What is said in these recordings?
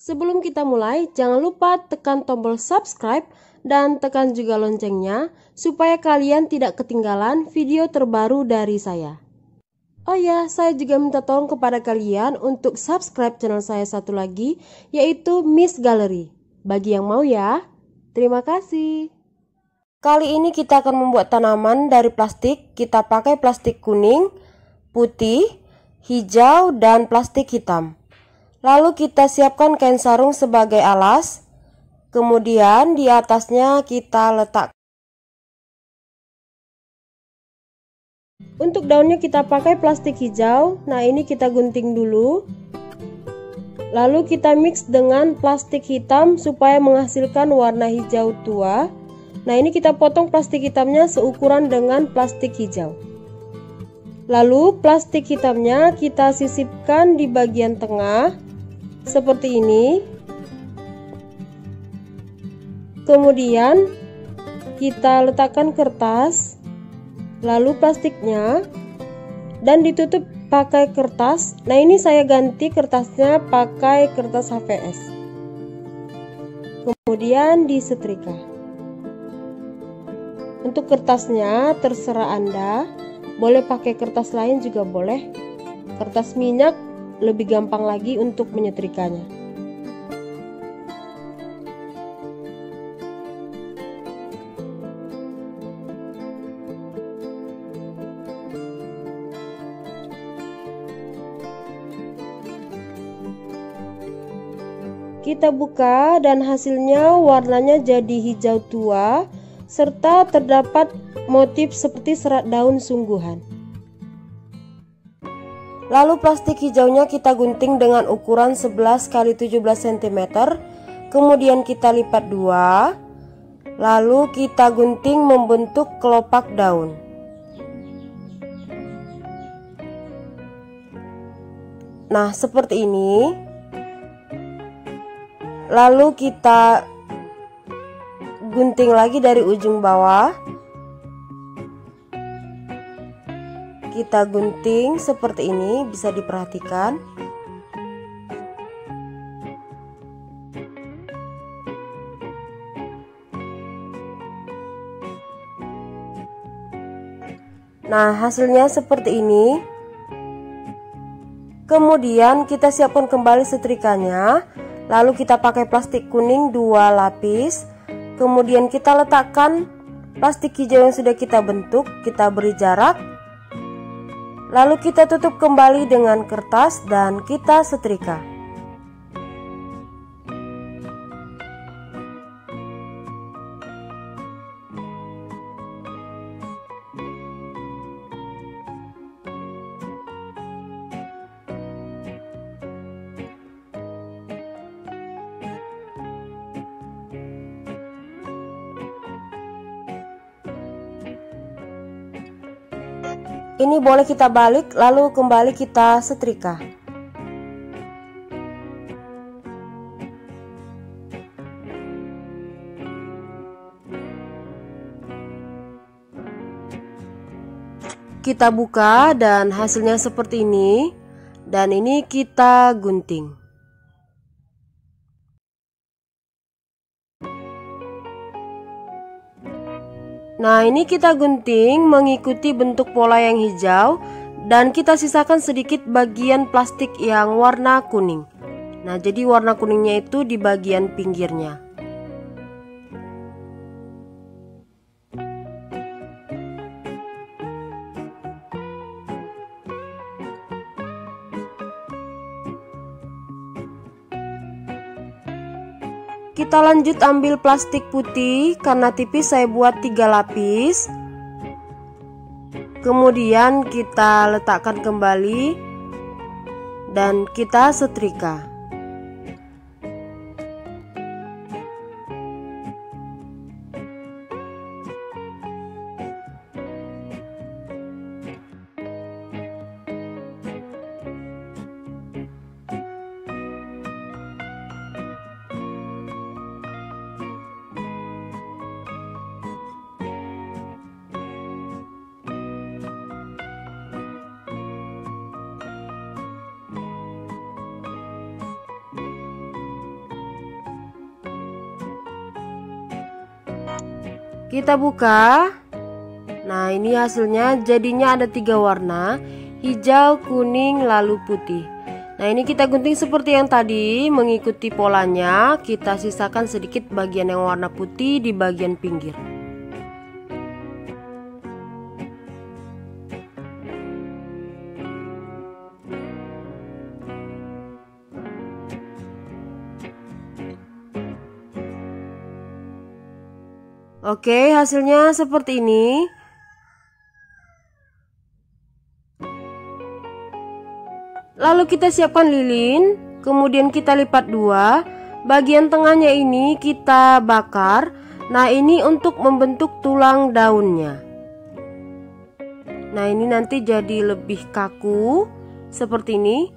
Sebelum kita mulai, jangan lupa tekan tombol subscribe dan tekan juga loncengnya supaya kalian tidak ketinggalan video terbaru dari saya. Oh ya, saya juga minta tolong kepada kalian untuk subscribe channel saya satu lagi, yaitu Miss Gallery. Bagi yang mau ya, terima kasih. Kali ini kita akan membuat tanaman dari plastik. Kita pakai plastik kuning, putih, hijau, dan plastik hitam. Lalu kita siapkan kain sarung sebagai alas. Kemudian di atasnya kita letak. Untuk daunnya kita pakai plastik hijau. Nah, ini kita gunting dulu. Lalu kita mix dengan plastik hitam supaya menghasilkan warna hijau tua. Nah, ini kita potong plastik hitamnya seukuran dengan plastik hijau. Lalu plastik hitamnya kita sisipkan di bagian tengah seperti ini. Kemudian kita letakkan kertas, lalu plastiknya, dan ditutup pakai kertas. Nah, ini saya ganti kertasnya pakai kertas HVS. Kemudian disetrika. Untuk kertasnya terserah Anda, boleh pakai kertas lain juga boleh. Kertas minyak lebih gampang lagi untuk menyetrikanya. Kita buka dan hasilnya warnanya jadi hijau tua serta terdapat motif seperti serat daun sungguhan. Lalu plastik hijaunya kita gunting dengan ukuran 11 x 17 cm. Kemudian kita lipat dua. Lalu kita gunting membentuk kelopak daun. Nah, seperti ini. Lalu kita gunting lagi dari ujung bawah. Kita gunting seperti ini, bisa diperhatikan. Nah, hasilnya seperti ini. Kemudian kita siapkan kembali setrikanya. Lalu kita pakai plastik kuning 2 lapis. Kemudian kita letakkan plastik hijau yang sudah kita bentuk, kita beri jarak. Lalu kita tutup kembali dengan kertas dan kita setrika. Ini boleh kita balik, lalu kembali kita setrika. Kita buka dan hasilnya seperti ini. Dan ini kita gunting. Nah, ini kita gunting mengikuti bentuk pola yang hijau dan kita sisakan sedikit bagian plastik yang warna kuning. Nah, jadi warna kuningnya itu di bagian pinggirnya. Kita lanjut ambil plastik putih, karena tipis saya buat 3 lapis. Kemudian kita letakkan kembali dan kita setrika. Kita buka. Nah, ini hasilnya jadinya ada 3 warna, hijau, kuning, lalu putih. Nah, ini kita gunting seperti yang tadi, mengikuti polanya. Kita sisakan sedikit bagian yang warna putih di bagian pinggir. Oke, hasilnya seperti ini. Lalu kita siapkan lilin, kemudian kita lipat 2. Bagian tengahnya ini kita bakar. Nah, ini untuk membentuk tulang daunnya. Nah, ini nanti jadi lebih kaku seperti ini.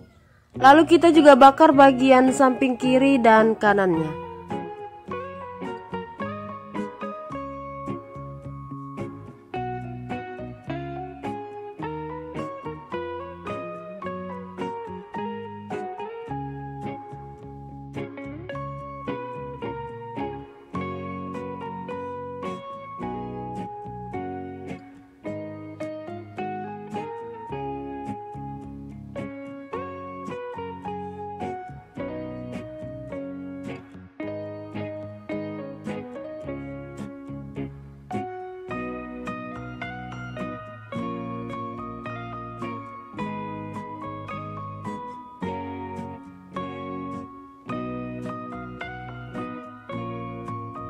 Lalu kita juga bakar bagian samping kiri dan kanannya.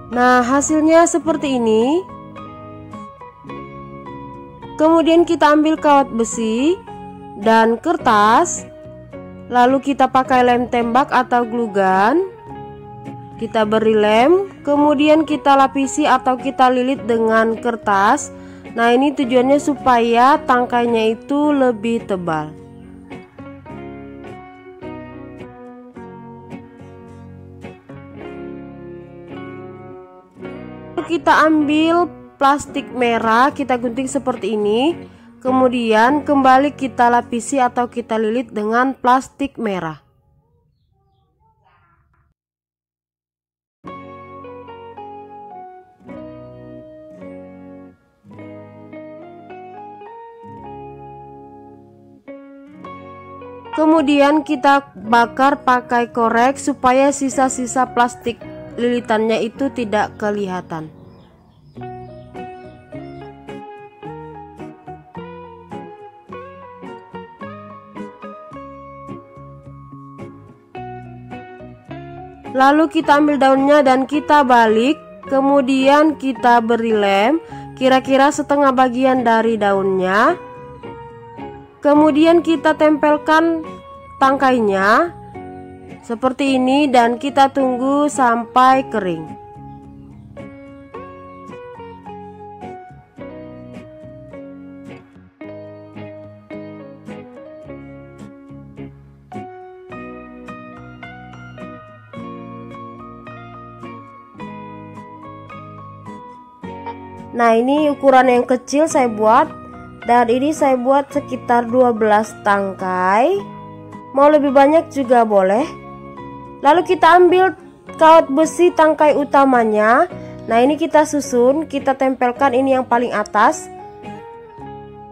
Nah, hasilnya seperti ini. Kemudian kita ambil kawat besi dan kertas. Lalu kita pakai lem tembak atau glue gun. Kita beri lem, kemudian kita lapisi atau kita lilit dengan kertas. Nah, ini tujuannya supaya tangkainya itu lebih tebal. Kita ambil plastik merah, kita gunting seperti ini. Kemudian kembali kita lapisi atau kita lilit dengan plastik merah. Kemudian kita bakar pakai korek supaya sisa-sisa plastik lilitannya itu tidak kelihatan. Lalu kita ambil daunnya dan kita balik. Kemudian kita beri lem kira-kira setengah bagian dari daunnya. Kemudian kita tempelkan tangkainya seperti ini dan kita tunggu sampai kering. Nah, ini ukuran yang kecil saya buat, dan ini saya buat sekitar 12 tangkai. Mau lebih banyak juga boleh. Lalu kita ambil kawat besi tangkai utamanya. Nah, ini kita susun, kita tempelkan ini yang paling atas.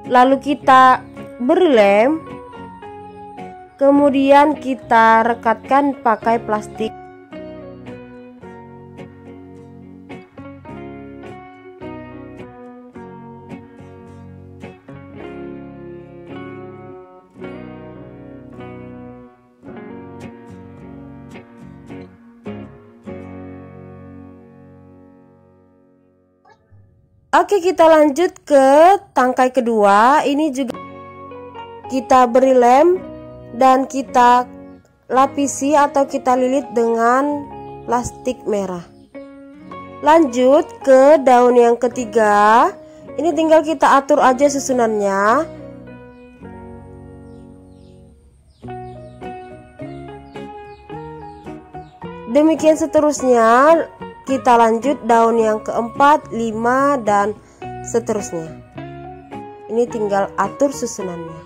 Lalu kita beri lem. Kemudian kita rekatkan pakai plastik. Oke, kita lanjut ke tangkai kedua. Ini juga kita beri lem dan kita lapisi atau kita lilit dengan plastik merah. Lanjut ke daun yang ketiga. Ini tinggal kita atur aja susunannya. Demikian seterusnya. Kita lanjut daun yang keempat, 5, dan seterusnya. Ini tinggal atur susunannya.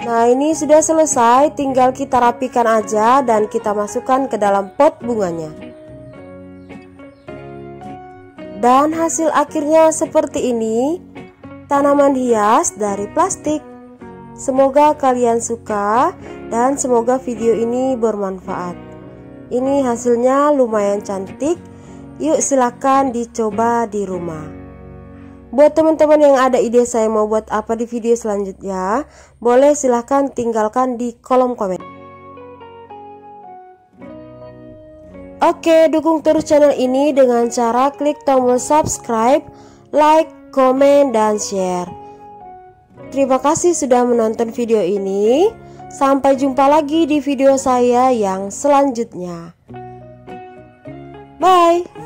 Nah, ini sudah selesai, tinggal kita rapikan aja dan kita masukkan ke dalam pot bunganya. Dan hasil akhirnya seperti ini, tanaman hias dari plastik. Semoga kalian suka dan semoga video ini bermanfaat. Ini hasilnya lumayan cantik. Yuk silakan dicoba di rumah. Buat teman-teman yang ada ide saya mau buat apa di video selanjutnya, boleh silahkan tinggalkan di kolom komen. Oke, dukung terus channel ini dengan cara klik tombol subscribe, like, komen, dan share. Terima kasih sudah menonton video ini. Sampai jumpa lagi di video saya yang selanjutnya. Bye.